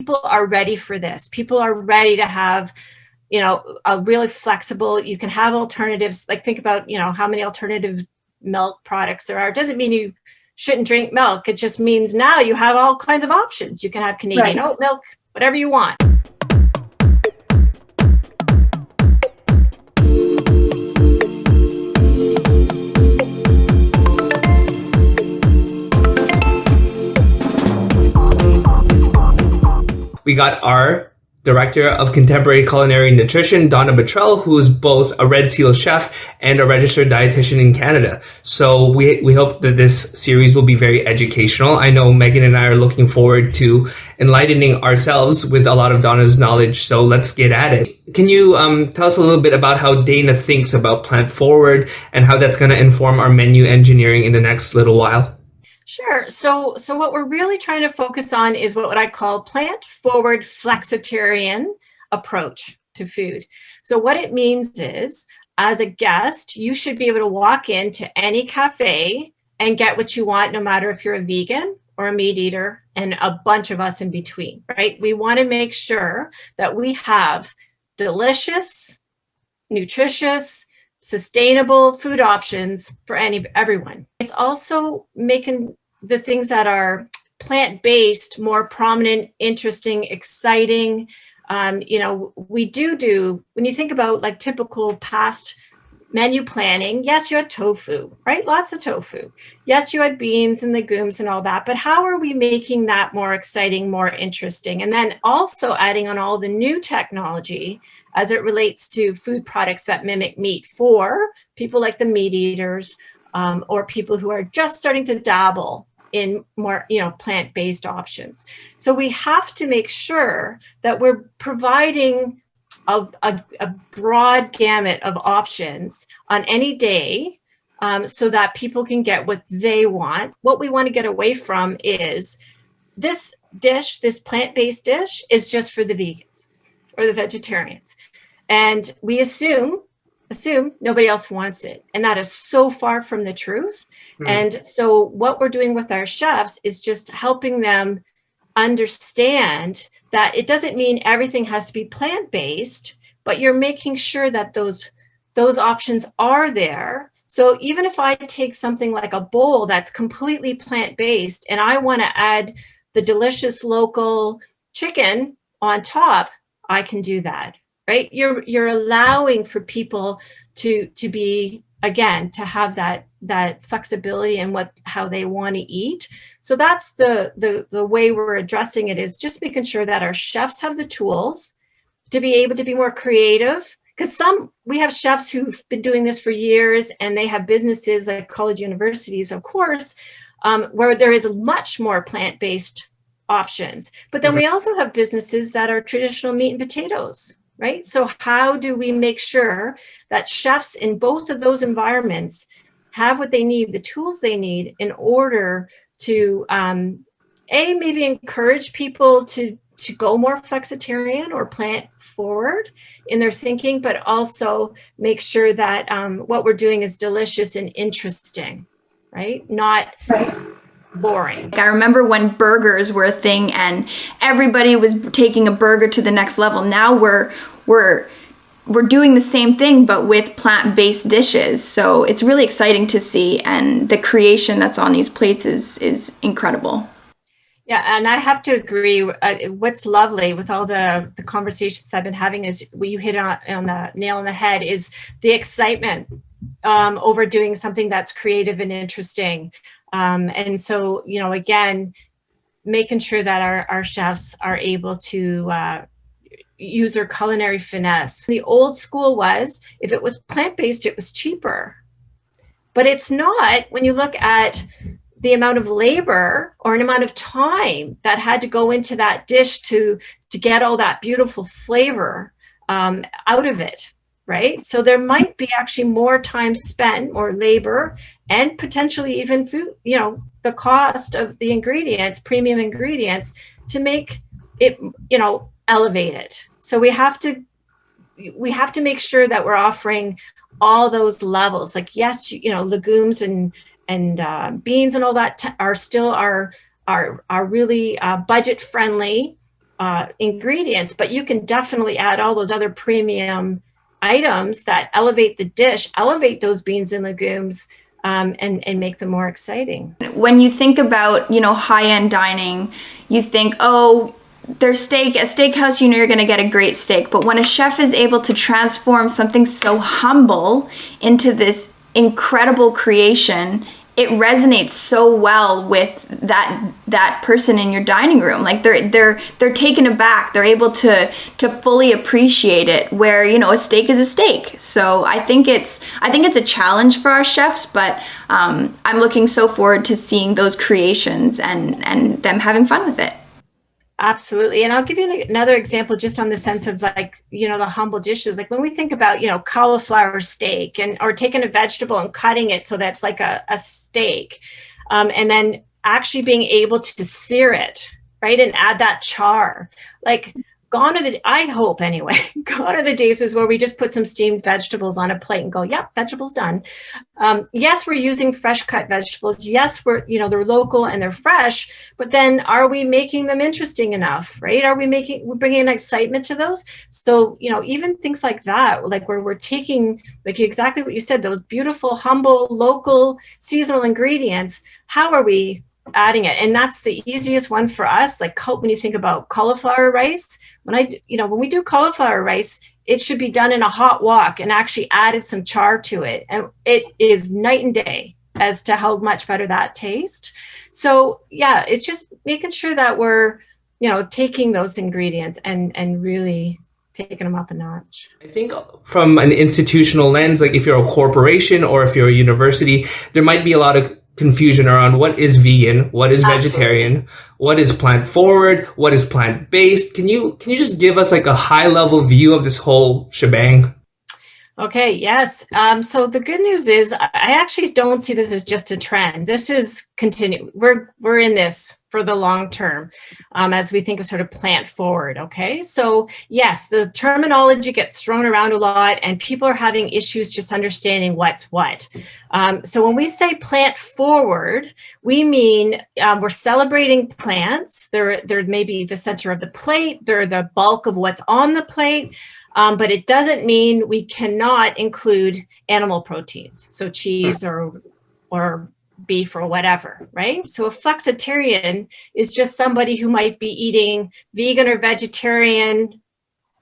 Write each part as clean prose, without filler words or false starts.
people are ready for this. People are ready to have, a really flexible, you can have alternatives. Like think about, how many alternative milk products there are. It doesn't mean you shouldn't drink milk. It just means now you have all kinds of options. You can have Canadian oat milk, whatever you want. We got our Director of Contemporary Culinary Nutrition, Donna Bottrell, who is both a Red Seal chef and a registered dietitian in Canada. So we hope that this series will be very educational. I know Megan and I are looking forward to enlightening ourselves with a lot of Donna's knowledge. So let's get at it. Can you tell us a little bit about how Dana thinks about Plant Forward and how that's going to inform our menu engineering in the next little while? Sure. So what we're really trying to focus on is what I call plant forward flexitarian approach to food. So what it means is, as a guest, you should be able to walk into any cafe and get what you want, no matter if you're a vegan or a meat eater, and a bunch of us in between, right? We want to make sure that we have delicious, nutritious, sustainable food options for everyone. It's also making the things that are plant-based more prominent, interesting, exciting. We do, when you think about like typical past menu planning, yes, you had tofu, right? Lots of tofu. Yes, you had beans and legumes and all that, but how are we making that more exciting, more interesting? And then also adding on all the new technology as it relates to food products that mimic meat for people like the meat eaters, or people who are just starting to dabble in more, plant-based options. So we have to make sure that we're providing a broad gamut of options on any day, so that people can get what they want. What we want to get away from is this dish, this plant-based dish, is just for the vegans or the vegetarians. And we assume nobody else wants it. And that is so far from the truth. And so what we're doing with our chefs is just helping them understand that it doesn't mean everything has to be plant-based, but you're making sure that those options are there. So even if I take something like a bowl that's completely plant-based and I want to add the delicious local chicken on top, I can do that, right? You're allowing for people to be, again, to have that flexibility in how they want to eat. So that's the way we're addressing it, is just making sure that our chefs have the tools to be able to be more creative. Because we have chefs who've been doing this for years, and they have businesses like college universities, of course, where there is much more plant-based options. But then we also have businesses that are traditional meat and potatoes, right? So how do we make sure that chefs in both of those environments have what they need, the tools they need, in order to maybe encourage people to go more flexitarian or plant forward in their thinking, but also make sure that what we're doing is delicious and interesting, right? Not boring. I remember when burgers were a thing and everybody was taking a burger to the next level. Now we're doing the same thing, but with plant-based dishes. So it's really exciting to see, and the creation that's on these plates is incredible. Yeah, and I have to agree. What's lovely with all the conversations I've been having is what you hit on the nail on the head, is the excitement over doing something that's creative and interesting. And so, again, making sure that our chefs are able to use their culinary finesse. The old school was, if it was plant-based, it was cheaper. But it's not when you look at the amount of labor or an amount of time that had to go into that dish to get all that beautiful flavor out of it, right? So there might be actually more time spent, more labor, and potentially even food, the cost of the ingredients, premium ingredients, to make it, elevated. So we have to make sure that we're offering all those levels. Like, yes, legumes and beans and all that are still really budget friendly, ingredients, but you can definitely add all those other premium items that elevate the dish, elevate those beans and legumes, and make them more exciting. When you think about, high-end dining, you think, oh, there's steak, a steakhouse, you're going to get a great steak. But when a chef is able to transform something so humble into this incredible creation, it resonates so well with that person in your dining room. Like they're taken aback. They're able to fully appreciate it. Where a steak is a steak. So I think it's a challenge for our chefs, but I'm looking so forward to seeing those creations and them having fun with it. Absolutely. And I'll give you another example just on the sense of the humble dishes. Like when we think about, cauliflower steak or taking a vegetable and cutting it so that's like a steak, and then actually being able to sear it, right? And add that char. Like I hope anyway, gone are the days where we just put some steamed vegetables on a plate and go, yep, vegetables done. Yes, we're using fresh cut vegetables. Yes, they're local and they're fresh, but then are we making them interesting enough, right? We're bringing an excitement to those? So, even things like that, like where we're taking, like exactly what you said, those beautiful, humble, local, seasonal ingredients, how are we adding it? And that's the easiest one for us. Like when you think about cauliflower rice, when we do cauliflower rice, it should be done in a hot wok and actually added some char to it. And it is night and day as to how much better that tastes. So yeah, it's just making sure that we're, taking those ingredients and really taking them up a notch. I think from an institutional lens, like if you're a corporation or if you're a university, there might be a lot of confusion around what is vegan, what is vegetarian, what is plant forward, what is plant based. Can you just give us like a high level view of this whole shebang? Okay, yes. So the good news is I actually don't see this as just a trend. This is continue. We're in this for the long term as we think of sort of plant forward. Okay, so yes, the terminology gets thrown around a lot and people are having issues just understanding what's what. So when we say plant forward, we mean we're celebrating plants. They're maybe the center of the plate. They're the bulk of what's on the plate. But it doesn't mean we cannot include animal proteins, so cheese or beef or whatever, right? So a flexitarian is just somebody who might be eating vegan or vegetarian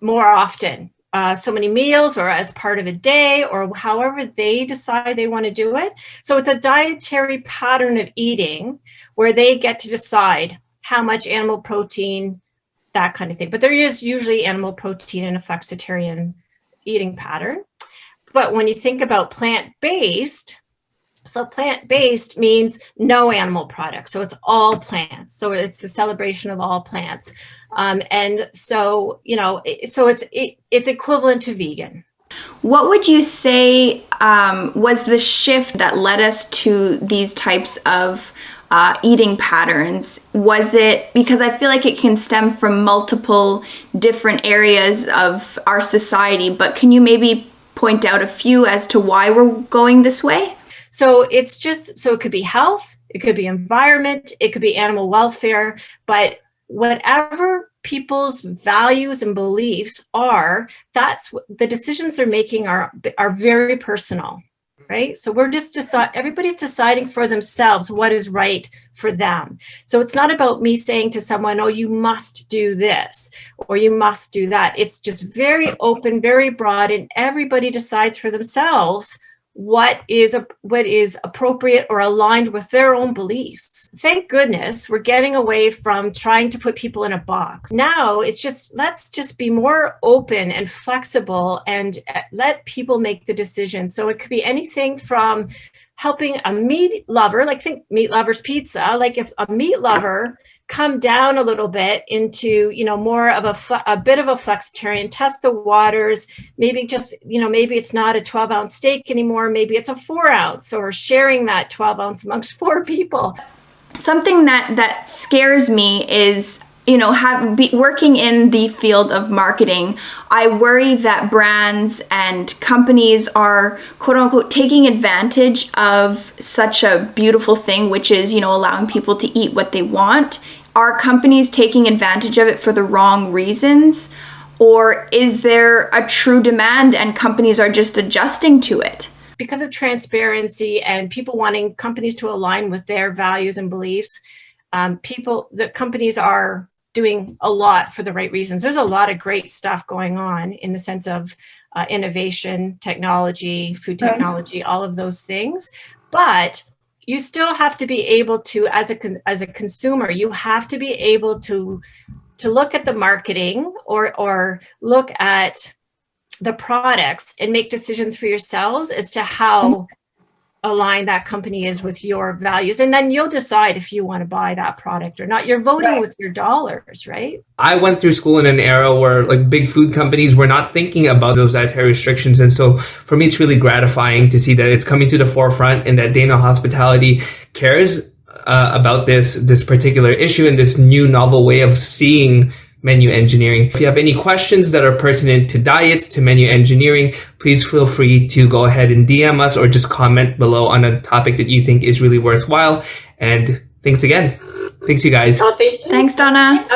more often, so many meals or as part of a day or however they decide they want to do it. So it's a dietary pattern of eating where they get to decide how much animal protein, that kind of thing. But there is usually animal protein in a flexitarian eating pattern. But when you think about plant-based, so plant-based means no animal products. So it's all plants. So it's the celebration of all plants. And so, so it's equivalent to vegan. What would you say was the shift that led us to these types of eating patterns? Was it because I feel like it can stem from multiple different areas of our society, but can you maybe point out a few as to why we're going this way? So it's just, so it could be health, it could be environment, it could be animal welfare, but whatever people's values and beliefs are, that's what the decisions they're making are very personal. Right? So we're just everybody's deciding for themselves what is right for them. So it's not about me saying to someone, oh, you must do this or you must do that. It's just very open, very broad, and everybody decides for themselves what is appropriate or aligned with their own beliefs. Thank goodness we're getting away from trying to put people in a box. Now it's just, let's just be more open and flexible and let people make the decision. So it could be anything from helping a meat lover, like think Meat Lover's Pizza, like if a meat lover come down a little bit into, more of a bit of a flexitarian, test the waters, maybe just, maybe it's not a 12-ounce steak anymore, maybe it's a 4-ounce, or sharing that 12 ounce amongst 4 people. Something that scares me is, working in the field of marketing, I worry that brands and companies are quote unquote taking advantage of such a beautiful thing, which is, allowing people to eat what they want, are companies taking advantage of it for the wrong reasons? Or is there a true demand and companies are just adjusting to it? Because of transparency and people wanting companies to align with their values and beliefs, the companies are doing a lot for the right reasons. There's a lot of great stuff going on in the sense of innovation, technology, food technology, all of those things. But you still have to be able to, as a consumer, you have to be able to look at the marketing or look at the products and make decisions for yourselves as to how aligned that company is with your values. And then you'll decide if you want to buy that product or not. You're voting with your dollars, right? I went through school in an era where like big food companies were not thinking about those dietary restrictions. And so for me, it's really gratifying to see that it's coming to the forefront and that Dana Hospitality cares about this particular issue and this new novel way of seeing menu engineering. If you have any questions that are pertinent to diets, to menu engineering, please feel free to go ahead and DM us or just comment below on a topic that you think is really worthwhile. And thanks again. Thanks, you guys. Thanks, Donna.